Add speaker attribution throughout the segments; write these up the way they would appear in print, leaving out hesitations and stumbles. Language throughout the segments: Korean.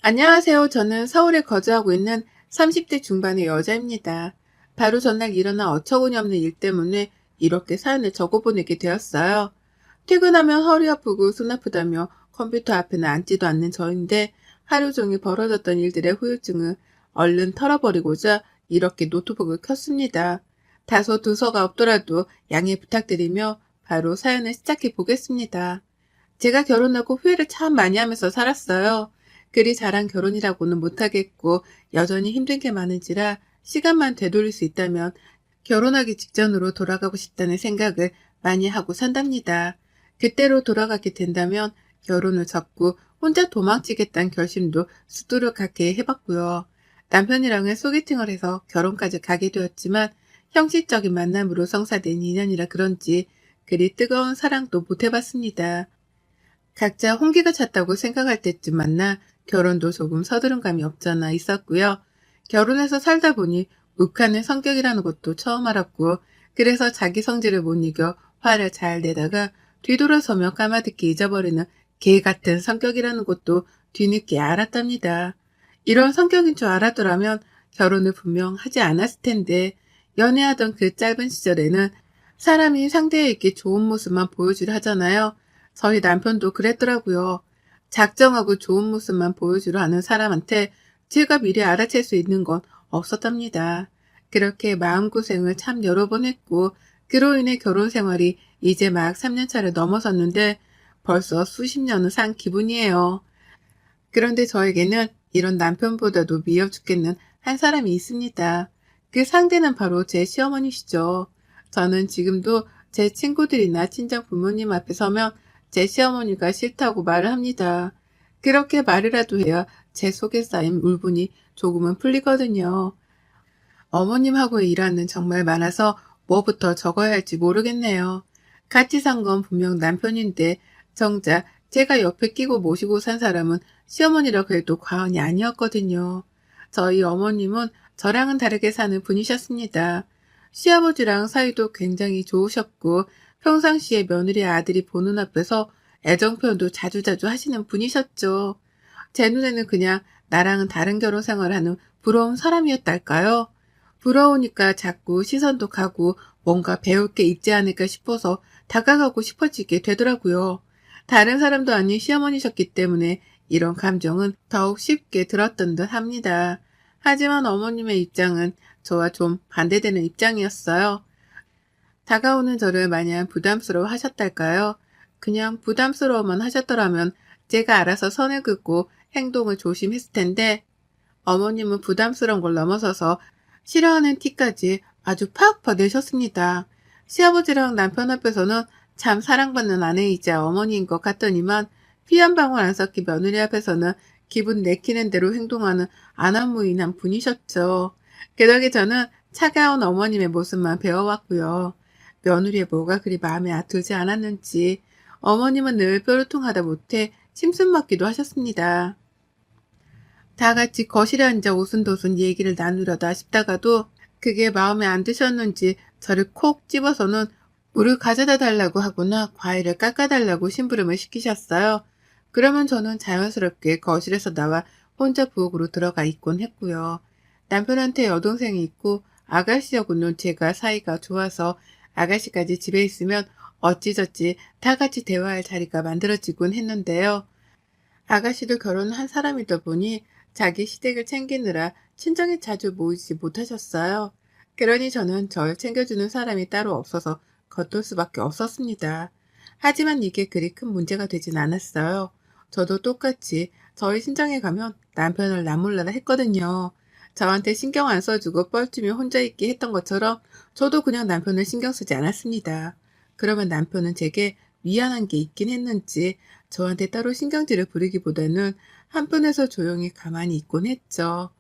Speaker 1: 안녕하세요. 저는 서울에 거주하고 있는 30대 중반의 여자입니다. 바로 전날 일어난 어처구니없는 일 때문에 이렇게 사연을 적어보내게 되었어요. 퇴근하면 허리 아프고 손 아프다며 컴퓨터 앞에는 앉지도 않는 저인데 하루 종일 벌어졌던 일들의 후유증을 얼른 털어버리고자 이렇게 노트북을 켰습니다. 다소 두서가 없더라도 양해 부탁드리며 바로 사연을 시작해 보겠습니다. 제가 결혼하고 후회를 참 많이 하면서 살았어요. 그리 잘한 결혼이라고는 못하겠고 여전히 힘든 게 많은지라 시간만 되돌릴 수 있다면 결혼하기 직전으로 돌아가고 싶다는 생각을 많이 하고 산답니다. 그때로 돌아가게 된다면 결혼을 접고 혼자 도망치겠다는 결심도 수두룩하게 해봤고요. 남편이랑은 소개팅을 해서 결혼까지 가게 되었지만 형식적인 만남으로 성사된 인연이라 그런지 그리 뜨거운 사랑도 못 해봤습니다. 각자 홍기가 찼다고 생각할 때쯤 만나 결혼도 조금 서두른 감이 없잖아 있었고요. 결혼해서 살다 보니 욱하는 성격이라는 것도 처음 알았고, 그래서 자기 성질을 못 이겨 화를 잘 내다가 뒤돌아서며 까마득히 잊어버리는 개 같은 성격이라는 것도 뒤늦게 알았답니다. 이런 성격인 줄 알았더라면 결혼을 분명 하지 않았을 텐데, 연애하던 그 짧은 시절에는 사람이 상대에게 좋은 모습만 보여주려 하잖아요. 저희 남편도 그랬더라고요. 작정하고 좋은 모습만 보여주려 하는 사람한테 제가 미리 알아챌 수 있는 건 없었답니다. 그렇게 마음고생을 참 여러 번 했고, 그로 인해 결혼 생활이 이제 막 3년 차를 넘어섰는데 벌써 수십 년을 산 기분이에요. 그런데 저에게는 이런 남편보다도 미워 죽겠는 한 사람이 있습니다. 그 상대는 바로 제 시어머니시죠. 저는 지금도 제 친구들이나 친정 부모님 앞에 서면 제 시어머니가 싫다고 말을 합니다. 그렇게 말이라도 해야 제 속에 쌓인 울분이 조금은 풀리거든요. 어머님하고 일하는 정말 많아서 뭐부터 적어야 할지 모르겠네요. 같이 산 건 분명 남편인데 정작 제가 옆에 끼고 모시고 산 사람은 시어머니라고 해도 과언이 아니었거든요. 저희 어머님은 저랑은 다르게 사는 분이셨습니다. 시아버지랑 사이도 굉장히 좋으셨고 평상시에 며느리 아들이 보는 앞에서 애정 표현도 자주자주 하시는 분이셨죠. 제 눈에는 그냥 나랑은 다른 결혼 생활을 하는 부러운 사람이었달까요? 부러우니까 자꾸 시선도 가고 뭔가 배울 게 있지 않을까 싶어서 다가가고 싶어지게 되더라고요. 다른 사람도 아닌 시어머니셨기 때문에 이런 감정은 더욱 쉽게 들었던 듯 합니다. 하지만 어머님의 입장은 저와 좀 반대되는 입장이었어요. 다가오는 저를 마냥 부담스러워 하셨달까요? 그냥 부담스러워만 하셨더라면 제가 알아서 선을 긋고 행동을 조심했을 텐데, 어머님은 부담스러운 걸 넘어서서 싫어하는 티까지 아주 팍팍 내셨습니다. 시아버지랑 남편 앞에서는 참 사랑받는 아내이자 어머니인 것 같더니만 피 한 방울 안 섞인 며느리 앞에서는 기분 내키는 대로 행동하는 안한무인한 분이셨죠. 그 덕에 저는 차가운 어머님의 모습만 배워왔고요. 며느리의 뭐가 그리 마음에 들지 않았는지 어머님은 늘 뾰루통하다 못해 심술 맞기도 하셨습니다. 다 같이 거실에 앉아 오순도순 얘기를 나누려다 싶다가도 그게 마음에 안 드셨는지 저를 콕 집어서는 물을 가져다 달라고 하거나 과일을 깎아달라고 심부름을 시키셨어요. 그러면 저는 자연스럽게 거실에서 나와 혼자 부엌으로 들어가 있곤 했고요. 남편한테 여동생이 있고 아가씨하고는 제가 사이가 좋아서 아가씨까지 집에 있으면 어찌저찌 다 같이 대화할 자리가 만들어지곤 했는데요. 아가씨도 결혼한 사람이다 보니 자기 시댁을 챙기느라 친정에 자주 모이지 못하셨어요. 그러니 저는 절 챙겨주는 사람이 따로 없어서 겉돌 수밖에 없었습니다. 하지만 이게 그리 큰 문제가 되진 않았어요. 저도 똑같이 저희 친정에 가면 남편을 나몰라라 했거든요. 저한테 신경 안 써주고 뻘쭘히 혼자 있게 했던 것처럼 저도 그냥 남편을 신경 쓰지 않았습니다. 그러면 남편은 제게 미안한 게 있긴 했는지 저한테 따로 신경질을 부리기보다는 한편에서 조용히 가만히 있곤 했죠.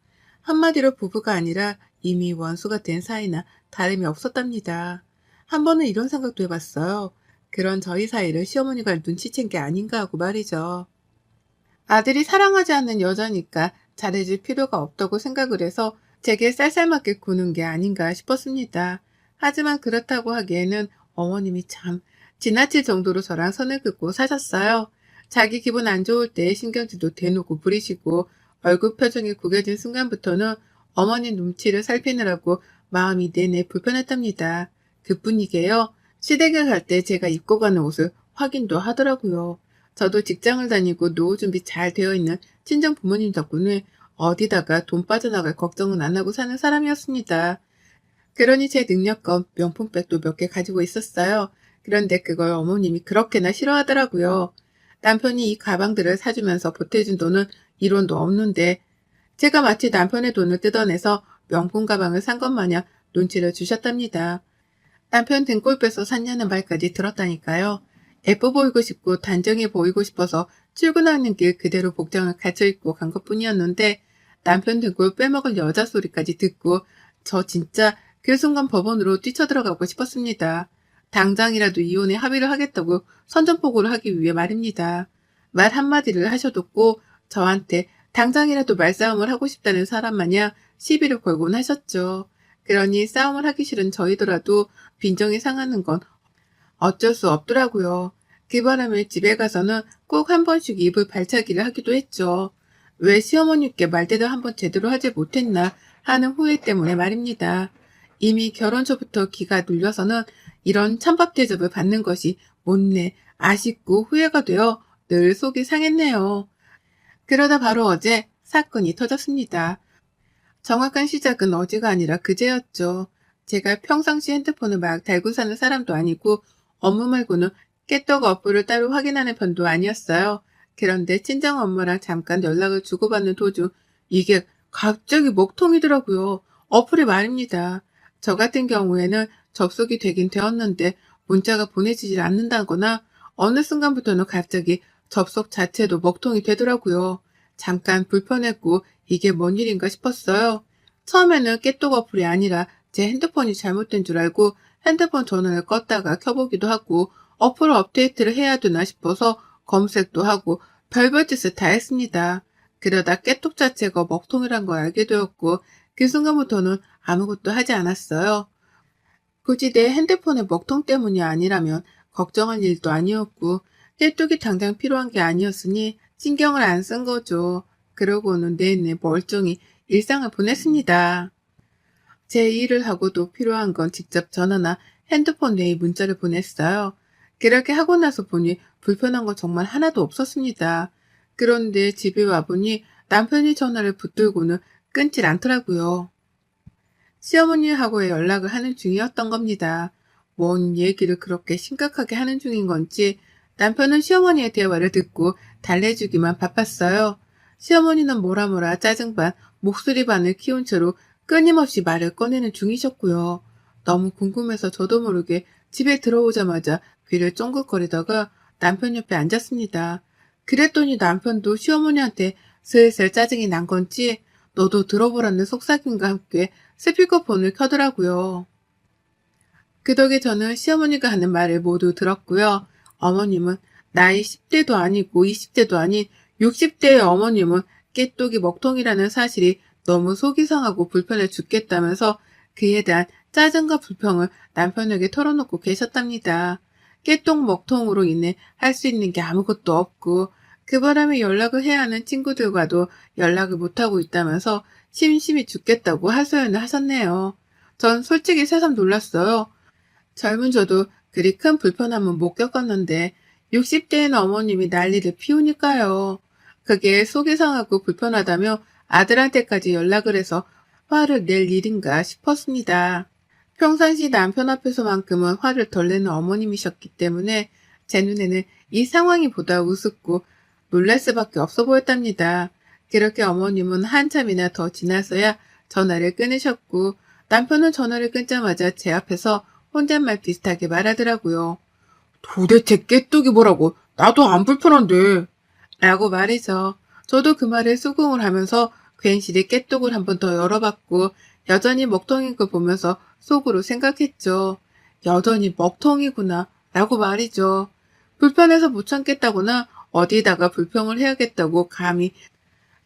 Speaker 1: 한마디로 부부가 아니라 이미 원수가 된 사이나 다름이 없었답니다. 한 번은 이런 생각도 해봤어요. 그런 저희 사이를 시어머니가 눈치챈 게 아닌가 하고 말이죠. 아들이 사랑하지 않는 여자니까 잘해줄 필요가 없다고 생각을 해서 제게 쌀쌀맞게 구는 게 아닌가 싶었습니다. 하지만 그렇다고 하기에는 어머님이 참 지나칠 정도로 저랑 선을 긋고 사셨어요. 자기 기분 안 좋을 때 신경질도 대놓고 부리시고 얼굴 표정이 구겨진 순간부터는 어머니 눈치를 살피느라고 마음이 내내 불편했답니다. 그뿐이게요. 시댁에 갈 때 제가 입고 가는 옷을 확인도 하더라고요. 저도 직장을 다니고 노후 준비 잘 되어 있는 친정 부모님 덕분에 어디다가 돈 빠져나갈 걱정은 안 하고 사는 사람이었습니다. 그러니 제 능력껏 명품백도 몇 개 가지고 있었어요. 그런데 그걸 어머님이 그렇게나 싫어하더라고요. 남편이 이 가방들을 사주면서 보태준 돈은 1원도 없는데 제가 마치 남편의 돈을 뜯어내서 명품 가방을 산 것 마냥 눈치를 주셨답니다. 남편 등골 빼서 샀냐는 말까지 들었다니까요. 예뻐 보이고 싶고 단정해 보이고 싶어서 출근하는 길 그대로 복장을 갖춰 입고 간 것뿐이었는데 남편 등골 빼먹을 여자 소리까지 듣고 저 진짜 그 순간 법원으로 뛰쳐들어가고 싶었습니다. 당장이라도 이혼에 합의를 하겠다고 선전포고를 하기 위해 말입니다. 말 한마디를 하셔도 꼭 저한테 당장이라도 말싸움을 하고 싶다는 사람 마냥 시비를 걸곤 하셨죠. 그러니 싸움을 하기 싫은 저희더라도 빈정이 상하는 건 어쩔 수 없더라고요. 그 바람에 집에 가서는 꼭 한 번씩 입을 발차기를 하기도 했죠. 왜 시어머니께 말대답 한번 제대로 하지 못했나 하는 후회 때문에 말입니다. 이미 결혼 초부터 기가 눌려서는 이런 찬밥 대접을 받는 것이 못내 아쉽고 후회가 되어 늘 속이 상했네요. 그러다 바로 어제 사건이 터졌습니다. 정확한 시작은 어제가 아니라 그제였죠. 제가 평상시 핸드폰을 막 달고 사는 사람도 아니고 업무 말고는 깨떡 어플을 따로 확인하는 편도 아니었어요. 그런데 친정 엄마랑 잠깐 연락을 주고받는 도중 이게 갑자기 먹통이더라고요. 어플이 말입니다. 저 같은 경우에는 접속이 되긴 되었는데 문자가 보내지질 않는다거나 어느 순간부터는 갑자기 접속 자체도 먹통이 되더라고요. 잠깐 불편했고 이게 뭔 일인가 싶었어요. 처음에는 깨똑 어플이 아니라 제 핸드폰이 잘못된 줄 알고 핸드폰 전원을 껐다가 켜보기도 하고 어플 업데이트를 해야 되나 싶어서 검색도 하고 별별 짓을 다 했습니다. 그러다 깨똑 자체가 먹통이란 걸 알게 되었고 그 순간부터는 아무것도 하지 않았어요. 굳이 내 핸드폰의 먹통 때문이 아니라면 걱정할 일도 아니었고 깨똑이 당장 필요한 게 아니었으니 신경을 안 쓴 거죠. 그러고는 내내 멀쩡히 일상을 보냈습니다. 제 일을 하고도 필요한 건 직접 전화나 핸드폰 외에 문자를 보냈어요. 그렇게 하고 나서 보니 불편한 건 정말 하나도 없었습니다. 그런데 집에 와보니 남편이 전화를 붙들고는 끊질 않더라고요. 시어머니하고의 연락을 하는 중이었던 겁니다. 뭔 얘기를 그렇게 심각하게 하는 중인 건지 남편은 시어머니의 대화를 듣고 달래주기만 바빴어요. 시어머니는 뭐라 짜증 반, 목소리 반을 키운 채로 끊임없이 말을 꺼내는 중이셨고요. 너무 궁금해서 저도 모르게 집에 들어오자마자 귀를 쫑긋거리다가 남편 옆에 앉았습니다. 그랬더니 남편도 시어머니한테 슬슬 짜증이 난 건지 너도 들어보라는 속삭임과 함께 스피커폰을 켜더라고요. 그 덕에 저는 시어머니가 하는 말을 모두 들었고요. 어머님은 나이 10대도 아니고 20대도 아닌 60대의 어머님은 깨똑이 먹통이라는 사실이 너무 속이 상하고 불편해 죽겠다면서 그에 대한 짜증과 불평을 남편에게 털어놓고 계셨답니다. 깨똑 먹통으로 인해 할 수 있는 게 아무것도 없고 그 바람에 연락을 해야 하는 친구들과도 연락을 못하고 있다면서 심심히 죽겠다고 하소연을 하셨네요. 전 솔직히 새삼 놀랐어요. 젊은 저도 그리 큰 불편함은 못 겪었는데 60대인 어머님이 난리를 피우니까요. 그게 속이 상하고 불편하다며 아들한테까지 연락을 해서 화를 낼 일인가 싶었습니다. 평상시 남편 앞에서만큼은 화를 덜 내는 어머님이셨기 때문에 제 눈에는 이 상황이 보다 우습고 놀랄 수밖에 없어 보였답니다. 그렇게 어머님은 한참이나 더 지나서야 전화를 끊으셨고 남편은 전화를 끊자마자 제 앞에서 혼잣말 비슷하게 말하더라고요. 도대체 깨뚝이 뭐라고? 나도 안 불편한데. 라고 말해서 저도 그 말에 수긍을 하면서 괜시리 깨뚝을 한 번 더 열어봤고 여전히 먹통인 걸 보면서 속으로 생각했죠. 여전히 먹통이구나 라고 말이죠. 불편해서 못 참겠다거나 어디다가 불평을 해야겠다고 감히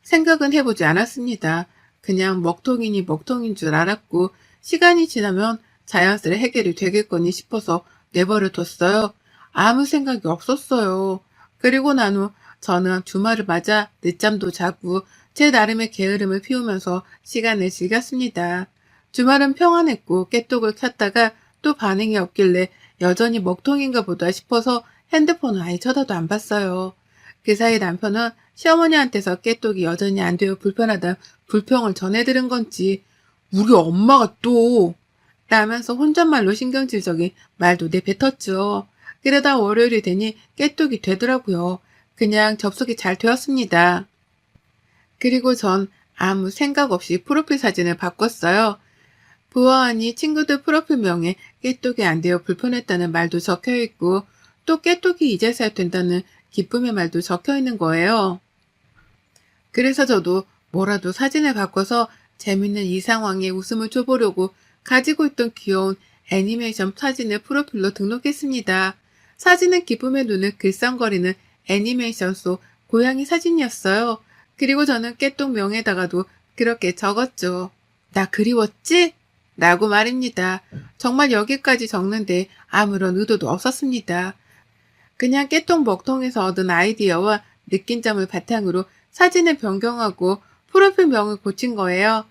Speaker 1: 생각은 해보지 않았습니다. 그냥 먹통이니 먹통인 줄 알았고 시간이 지나면 자연스레 해결이 되겠거니 싶어서 내버려 뒀어요. 아무 생각이 없었어요. 그리고 난 후 저는 주말을 맞아 늦잠도 자고 제 나름의 게으름을 피우면서 시간을 즐겼습니다. 주말은 평안했고 깨똑을 켰다가 또 반응이 없길래 여전히 먹통인가 보다 싶어서 핸드폰을 아예 쳐다도 안 봤어요. 그 사이 남편은 시어머니한테서 깨똑이 여전히 안 되어 불편하다 불평을 전해들은 건지 우리 엄마가 또 라면서 혼잣말로 신경질적인 말도 내뱉었죠. 그러다 월요일이 되니 깨똑이 되더라고요. 그냥 접속이 잘 되었습니다. 그리고 전 아무 생각 없이 프로필 사진을 바꿨어요. 보아하니 친구들 프로필명에 깨똑이 안 되어 불편했다는 말도 적혀있고 또 깨똑이 이제서야 된다는 기쁨의 말도 적혀있는 거예요. 그래서 저도 뭐라도 사진을 바꿔서 재밌는 이 상황에 웃음을 줘보려고 가지고 있던 귀여운 애니메이션 사진을 프로필로 등록했습니다. 사진은 기쁨의 눈을 글썽거리는 애니메이션 속 고양이 사진이었어요. 그리고 저는 깨똑 명에다가도 그렇게 적었죠. 나 그리웠지? 라고 말입니다. 정말 여기까지 적는데 아무런 의도도 없었습니다. 그냥 깨똑 먹통에서 얻은 아이디어와 느낀 점을 바탕으로 사진을 변경하고 프로필명을 고친 거예요.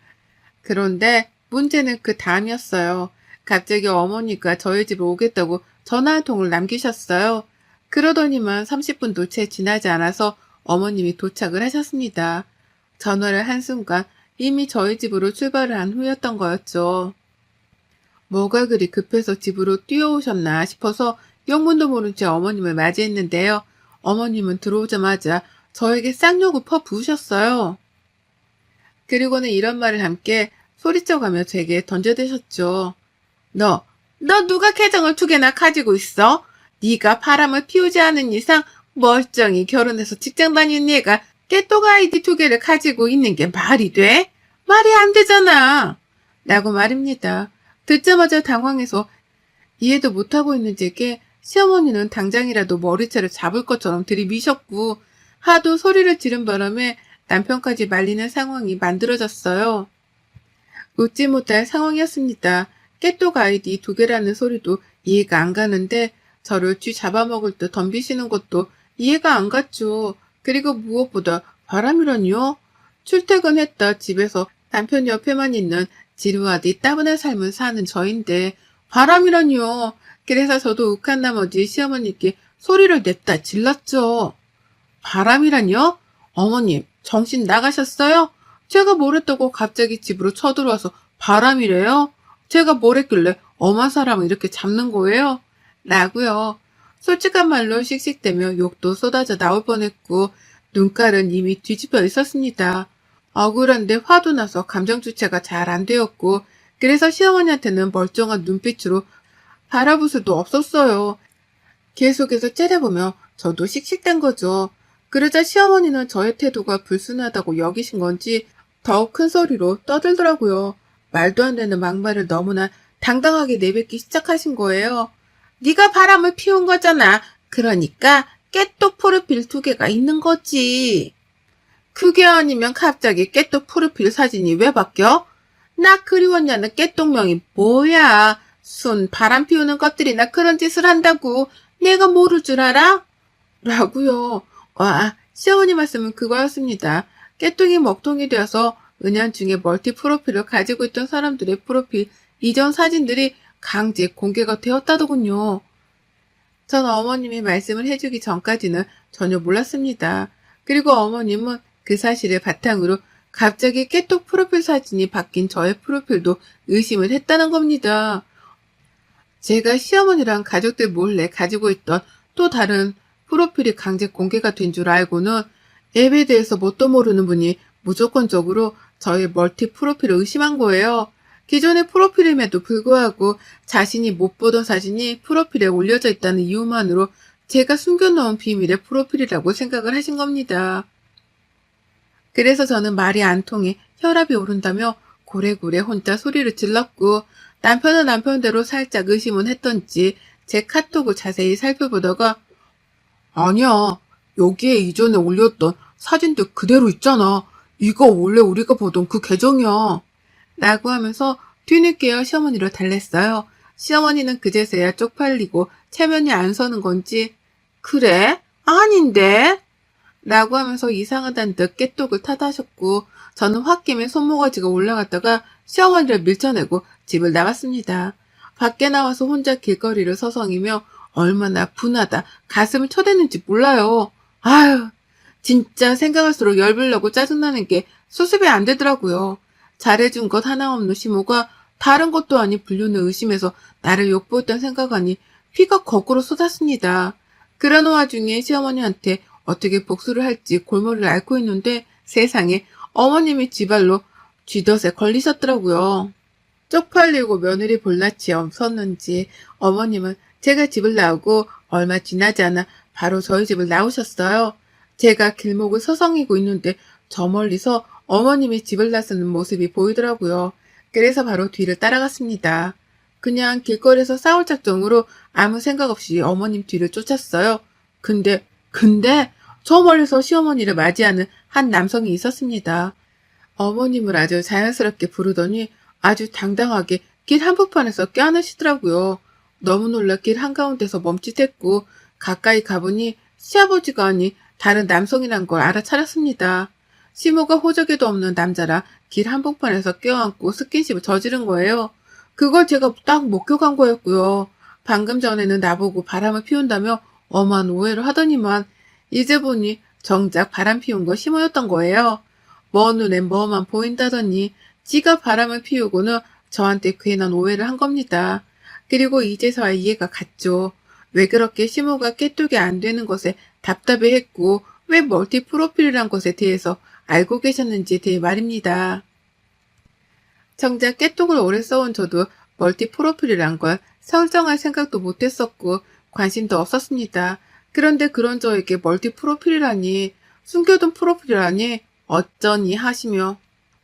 Speaker 1: 그런데 문제는 그 다음이었어요. 갑자기 어머니가 저희 집에 오겠다고 전화 한 통을 남기셨어요. 그러더니만 30분도 채 지나지 않아서 어머님이 도착을 하셨습니다. 전화를 한 순간 이미 저희 집으로 출발을 한 후였던 거였죠. 뭐가 그리 급해서 집으로 뛰어오셨나 싶어서 영문도 모른 채 어머님을 맞이했는데요. 어머님은 들어오자마자 저에게 쌍욕을 퍼부으셨어요. 그리고는 이런 말을 함께 소리쳐가며 제게 던져대셨죠. 너 누가 계정을 2개나 가지고 있어? 네가 바람을 피우지 않은 이상 멀쩡히 결혼해서 직장 다니는 얘가 깨똑 아이디 2개를 가지고 있는 게 말이 돼? 말이 안 되잖아. 라고 말입니다. 듣자마자 당황해서 이해도 못하고 있는 제게 시어머니는 당장이라도 머리채를 잡을 것처럼 들이미셨고 하도 소리를 지른 바람에 남편까지 말리는 상황이 만들어졌어요. 웃지 못할 상황이었습니다. 깨똑 아이디 2개라는 소리도 이해가 안 가는데 저를 쥐 잡아먹을 듯 덤비시는 것도 이해가 안 갔죠. 그리고 무엇보다 바람이라니요? 출퇴근했다 집에서 남편 옆에만 있는 지루하디 따분한 삶을 사는 저인데 바람이라니요. 그래서 저도 욱한 나머지 시어머니께 소리를 냈다 질렀죠. 바람이라니요? 어머님 정신 나가셨어요? 제가 뭘 했다고 갑자기 집으로 쳐들어와서 바람이래요? 제가 뭘 했길래 엄한 사람을 이렇게 잡는 거예요? 라고요. 솔직한 말로 씩씩대며 욕도 쏟아져 나올 뻔했고 눈깔은 이미 뒤집혀 있었습니다. 억울한데 화도 나서 감정 주체가 잘 안 되었고 그래서 시어머니한테는 멀쩡한 눈빛으로 바라볼 수도 없었어요. 계속해서 째려보며 저도 씩씩댄 거죠. 그러자 시어머니는 저의 태도가 불순하다고 여기신 건지 더욱 큰 소리로 떠들더라고요. 말도 안 되는 막말을 너무나 당당하게 내뱉기 시작하신 거예요. 네가 바람을 피운 거잖아. 그러니까 깨똑 프로필 2개가 있는 거지. 그게 아니면 갑자기 깨똑 프로필 사진이 왜 바뀌어? 나 그리웠냐는 깨똑명이 뭐야. 순 바람 피우는 것들이나 그런 짓을 한다고 내가 모를 줄 알아? 라고요. 와, 시어머니 말씀은 그거였습니다. 깨똑이 먹통이 되어서 은연중에 멀티 프로필을 가지고 있던 사람들의 프로필 이전 사진들이 강제 공개가 되었다더군요. 전 어머님이 말씀을 해주기 전까지는 전혀 몰랐습니다. 그리고 어머님은 그 사실을 바탕으로 갑자기 깨똑 프로필 사진이 바뀐 저의 프로필도 의심을 했다는 겁니다. 제가 시어머니랑 가족들 몰래 가지고 있던 또 다른 프로필이 강제 공개가 된 줄 알고는 앱에 대해서 뭣도 모르는 분이 무조건적으로 저의 멀티 프로필을 의심한 거예요. 기존의 프로필임에도 불구하고 자신이 못 보던 사진이 프로필에 올려져 있다는 이유만으로 제가 숨겨놓은 비밀의 프로필이라고 생각을 하신 겁니다. 그래서 저는 말이 안 통해 혈압이 오른다며 고래고래 혼자 소리를 질렀고 남편은 남편대로 살짝 의심은 했던지 제 카톡을 자세히 살펴보다가 아니야, 여기에 이전에 올렸던 사진들 그대로 있잖아. 이거 원래 우리가 보던 그 계정이야. 라고 하면서 뒤늦게야 시어머니를 달랬어요. 시어머니는 그제서야 쪽팔리고 체면이 안 서는 건지 그래? 아닌데? 라고 하면서 이상하다는 듯 깨똑을 탓하셨고 저는 홧김에 손모가지가 올라갔다가 시어머니를 밀쳐내고 집을 나왔습니다. 밖에 나와서 혼자 길거리를 서성이며 얼마나 분하다 가슴을 쳐댔는지 몰라요. 아유, 진짜 생각할수록 열불나고 짜증나는 게 수습이 안 되더라고요. 잘해준 것 하나 없는 시모가 다른 것도 아닌 불륜을 의심해서 나를 욕보였던 생각하니 피가 거꾸로 쏟았습니다. 그러는 와중에 시어머니한테 어떻게 복수를 할지 골머리를 앓고 있는데 세상에 어머님이 지발로 쥐덫에 걸리셨더라고요. 쪽팔리고 며느리 볼낯이 없었는지 어머님은 제가 집을 나오고 얼마 지나지 않아 바로 저희 집을 나오셨어요. 제가 길목을 서성이고 있는데 저 멀리서 어머님이 집을 나서는 모습이 보이더라고요. 그래서 바로 뒤를 따라갔습니다. 그냥 길거리에서 싸울 작정으로 아무 생각 없이 어머님 뒤를 쫓았어요. 근데 저 멀리서 시어머니를 맞이하는 한 남성이 있었습니다. 어머님을 아주 자연스럽게 부르더니 아주 당당하게 길 한복판에서 껴안으시더라고요. 너무 놀라 길 한가운데서 멈칫했고 가까이 가보니 시아버지가 아니 다른 남성이란 걸 알아차렸습니다. 시모가 호적에도 없는 남자라 길 한복판에서 껴안고 스킨십을 저지른 거예요. 그걸 제가 딱 목격한 거였고요. 방금 전에는 나보고 바람을 피운다며 엄한 오해를 하더니만 이제 보니 정작 바람 피운 거 시모였던 거예요. 먼 눈에 뭐만 보인다더니 지가 바람을 피우고는 저한테 괜한 오해를 한 겁니다. 그리고 이제서야 이해가 갔죠. 왜 그렇게 시모가 깨뚝이 안 되는 것에 답답해했고 왜 멀티 프로필이란 것에 대해서 알고 계셨는지에 대해 말입니다. 정작 깨뚝을 오래 써온 저도 멀티 프로필이란 걸 설정할 생각도 못했었고 관심도 없었습니다. 그런데 그런 저에게 멀티 프로필이라니, 숨겨둔 프로필이라니 어쩌니 하시며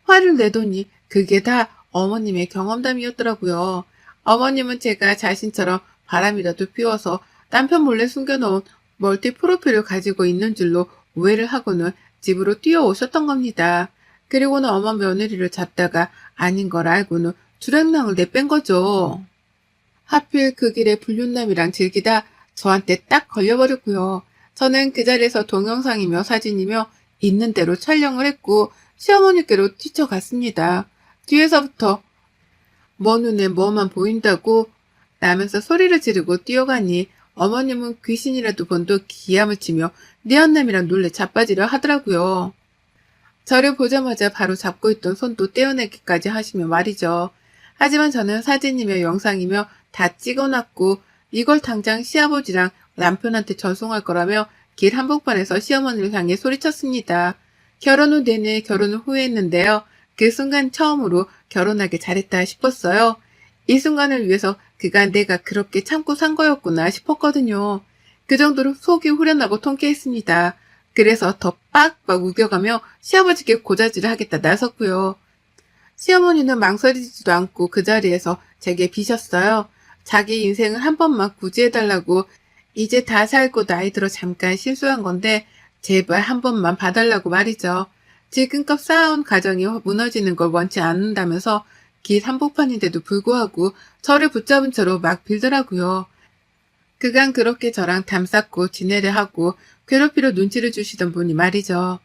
Speaker 1: 화를 내더니 그게 다 어머님의 경험담이었더라고요. 어머님은 제가 자신처럼 바람이라도 피워서 남편 몰래 숨겨놓은 멀티 프로필을 가지고 있는 줄로 오해를 하고는 집으로 뛰어오셨던 겁니다. 그리고는 어머 며느리를 잡다가 아닌 걸 알고는 주랭랑을 내뺀 거죠. 하필 그 길에 불륜남이랑 즐기다 저한테 딱 걸려버렸고요. 저는 그 자리에서 동영상이며 사진이며 있는 대로 촬영을 했고 시어머니께로 뛰쳐갔습니다. 뒤에서부터 먼 눈에 뭐만 보인다고 라면서 소리를 지르고 뛰어가니 어머님은 귀신이라도 본 듯 기함을 치며 니한남이랑 놀래 자빠지려 하더라고요. 저를 보자마자 바로 잡고 있던 손도 떼어내기까지 하시며 말이죠. 하지만 저는 사진이며 영상이며 다 찍어놨고 이걸 당장 시아버지랑 남편한테 전송할 거라며 길 한복판에서 시어머니를 향해 소리쳤습니다. 결혼 후 내내 결혼을 후회했는데요. 그 순간 처음으로 결혼하길 잘했다 싶었어요. 이 순간을 위해서 그가 내가 그렇게 참고 산 거였구나 싶었거든요. 그 정도로 속이 후련하고 통쾌했습니다. 그래서 더 빡빡 우겨가며 시아버지께 고자질을 하겠다 나섰고요. 시어머니는 망설이지도 않고 그 자리에서 제게 비셨어요. 자기 인생을 한 번만 구제해달라고. 이제 다 살고 나이 들어 잠깐 실수한 건데 제발 한 번만 봐달라고 말이죠. 지금껏 쌓아온 가정이 무너지는 걸 원치 않는다면서 길 한복판인데도 불구하고 저를 붙잡은 채로 막 빌더라고요. 그간 그렇게 저랑 담쌓고 지내려 하고 괴롭히려 눈치를 주시던 분이 말이죠.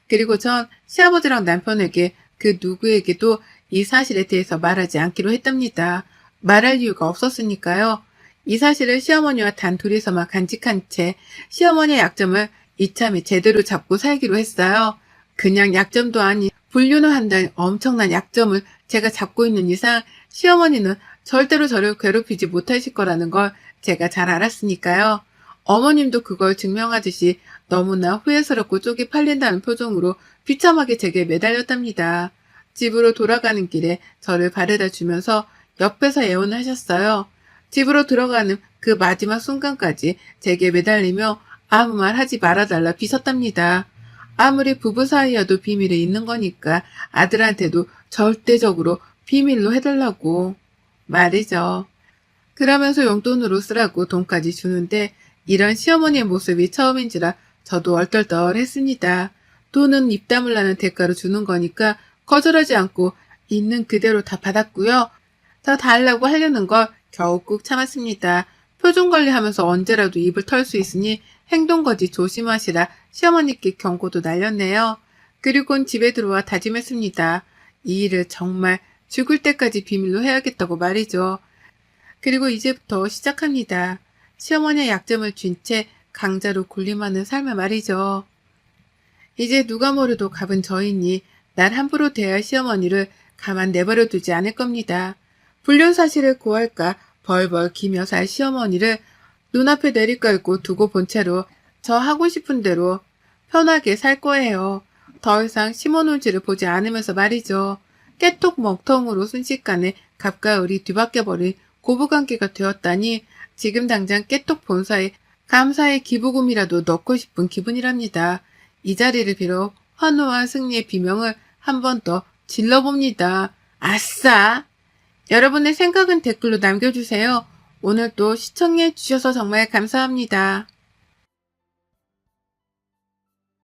Speaker 1: 그리고 전 시아버지랑 남편에게 그 누구에게도 이 사실에 대해서 말하지 않기로 했답니다. 말할 이유가 없었으니까요. 이 사실을 시어머니와 단 둘이서만 간직한 채 시어머니의 약점을 이참에 제대로 잡고 살기로 했어요. 그냥 약점도 아닌 불륜을 한다는 엄청난 약점을 제가 잡고 있는 이상 시어머니는 절대로 저를 괴롭히지 못하실 거라는 걸 제가 잘 알았으니까요. 어머님도 그걸 증명하듯이 너무나 후회스럽고 쪽이 팔린다는 표정으로 비참하게 제게 매달렸답니다. 집으로 돌아가는 길에 저를 바래다 주면서 옆에서 애원을 하셨어요. 집으로 들어가는 그 마지막 순간까지 제게 매달리며 아무 말 하지 말아달라 비섰답니다. 아무리 부부 사이여도 비밀이 있는 거니까 아들한테도 절대적으로 비밀로 해달라고 말이죠. 그러면서 용돈으로 쓰라고 돈까지 주는데 이런 시어머니의 모습이 처음인지라 저도 얼떨떨했습니다. 돈은 입 다물라는 대가로 주는 거니까 거절하지 않고 있는 그대로 다 받았고요. 더 달라고 하려는 걸 겨우 꾹 참았습니다. 표정 관리하면서 언제라도 입을 털 수 있으니 행동거지 조심하시라 시어머니께 경고도 날렸네요. 그리곤 집에 들어와 다짐했습니다. 이 일을 정말 죽을 때까지 비밀로 해야겠다고 말이죠. 그리고 이제부터 시작합니다. 시어머니의 약점을 쥔 채 강자로 군림하는 삶을 말이죠. 이제 누가 뭐래도 갑은 저이니 날 함부로 대할 시어머니를 가만 내버려 두지 않을 겁니다. 불륜 사실을 고할까 벌벌 기며 살 시어머니를 눈앞에 내리깔고 두고 본 채로 저 하고 싶은 대로 편하게 살 거예요. 더 이상 시모눈치를 보지 않으면서 말이죠. 깨톡 먹통으로 순식간에 갑과 을이 뒤바뀌어버린 고부관계가 되었다니 지금 당장 깨톡 본사에 감사의 기부금이라도 넣고 싶은 기분이랍니다. 이 자리를 빌어 환호와 승리의 비명을 한 번 더 질러봅니다. 아싸! 여러분의 생각은 댓글로 남겨주세요. 오늘도 시청해 주셔서 정말 감사합니다.